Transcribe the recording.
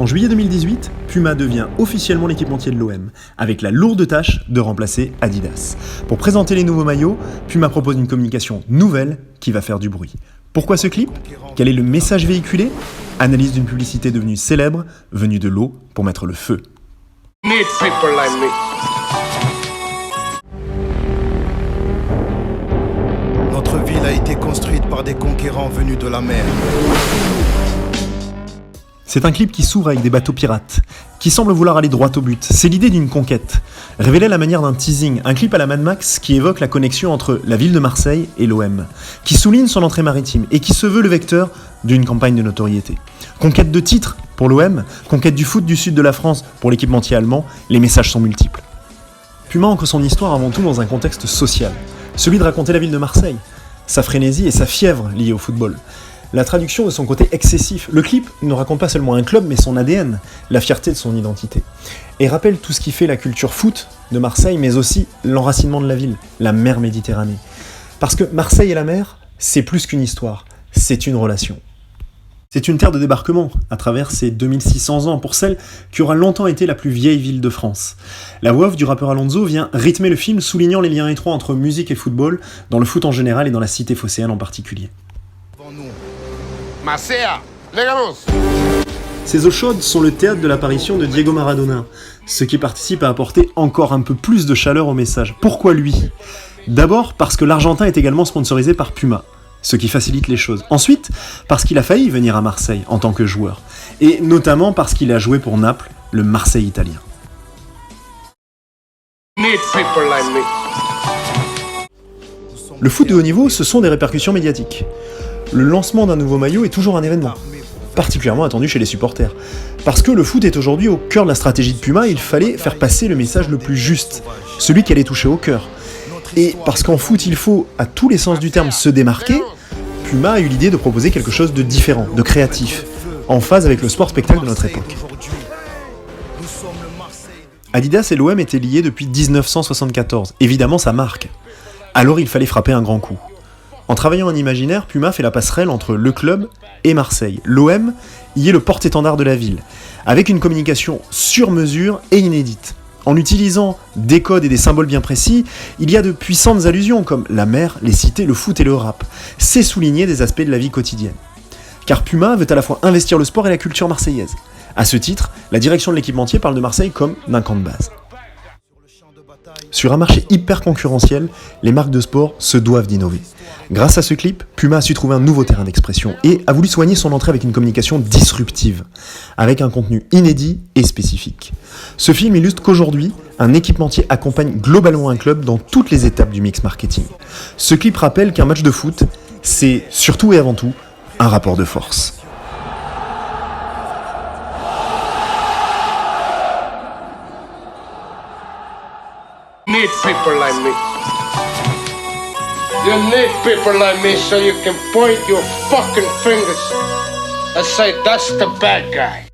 En juillet 2018, Puma devient officiellement l'équipementier de l'OM, avec la lourde tâche de remplacer Adidas. Pour présenter les nouveaux maillots, Puma propose une communication nouvelle qui va faire du bruit. Pourquoi ce clip ? Quel est le message véhiculé ? Analyse d'une publicité devenue célèbre, venue de l'eau pour mettre le feu. Need people like me. Notre ville a été construite par des conquérants venus de la mer. C'est un clip qui s'ouvre avec des bateaux pirates, qui semble vouloir aller droit au but. C'est l'idée d'une conquête, révélée à la manière d'un teasing, un clip à la Mad Max qui évoque la connexion entre la ville de Marseille et l'OM, qui souligne son entrée maritime et qui se veut le vecteur d'une campagne de notoriété. Conquête de titres pour l'OM, conquête du foot du sud de la France pour l'équipementier allemand, les messages sont multiples. Puma ancre son histoire avant tout dans un contexte social, celui de raconter la ville de Marseille, sa frénésie et sa fièvre liée au football. La traduction de son côté excessif. Le clip ne raconte pas seulement un club, mais son ADN, la fierté de son identité. Et rappelle tout ce qui fait la culture foot de Marseille, mais aussi l'enracinement de la ville, la mer Méditerranée. Parce que Marseille et la mer, c'est plus qu'une histoire, c'est une relation. C'est une terre de débarquement, à travers ses 2600 ans, pour celle qui aura longtemps été la plus vieille ville de France. La voix off du rappeur Alonso vient rythmer le film, soulignant les liens étroits entre musique et football, dans le foot en général et dans la cité phocéenne en particulier. Marseille, llegamos. Ces eaux chaudes sont le théâtre de l'apparition de Diego Maradona, ce qui participe à apporter encore un peu plus de chaleur au message. Pourquoi lui ? D'abord parce que l'Argentin est également sponsorisé par Puma, ce qui facilite les choses. Ensuite, parce qu'il a failli venir à Marseille en tant que joueur, et notamment parce qu'il a joué pour Naples, le Marseille italien. Need people like me. Le foot de haut niveau, ce sont des répercussions médiatiques. Le lancement d'un nouveau maillot est toujours un événement, particulièrement attendu chez les supporters. Parce que le foot est aujourd'hui au cœur de la stratégie de Puma, il fallait faire passer le message le plus juste, celui qui allait toucher au cœur. Et parce qu'en foot, il faut, à tous les sens du terme, se démarquer, Puma a eu l'idée de proposer quelque chose de différent, de créatif, en phase avec le sport spectacle de notre époque. Adidas et l'OM étaient liés depuis 1974, évidemment ça marque. Alors il fallait frapper un grand coup. En travaillant en imaginaire, Puma fait la passerelle entre le club et Marseille. L'OM y est le porte-étendard de la ville, avec une communication sur mesure et inédite. En utilisant des codes et des symboles bien précis, il y a de puissantes allusions comme la mer, les cités, le foot et le rap. C'est souligner des aspects de la vie quotidienne. Car Puma veut à la fois investir le sport et la culture marseillaise. À ce titre, la direction de l'équipementier parle de Marseille comme d'un camp de base. Sur un marché hyper concurrentiel, les marques de sport se doivent d'innover. Grâce à ce clip, Puma a su trouver un nouveau terrain d'expression et a voulu soigner son entrée avec une communication disruptive, avec un contenu inédit et spécifique. Ce film illustre qu'aujourd'hui, un équipementier accompagne globalement un club dans toutes les étapes du mix marketing. Ce clip rappelle qu'un match de foot, c'est surtout et avant tout un rapport de force. Need people like me. You need people like me so you can point your fucking fingers and say that's the bad guy.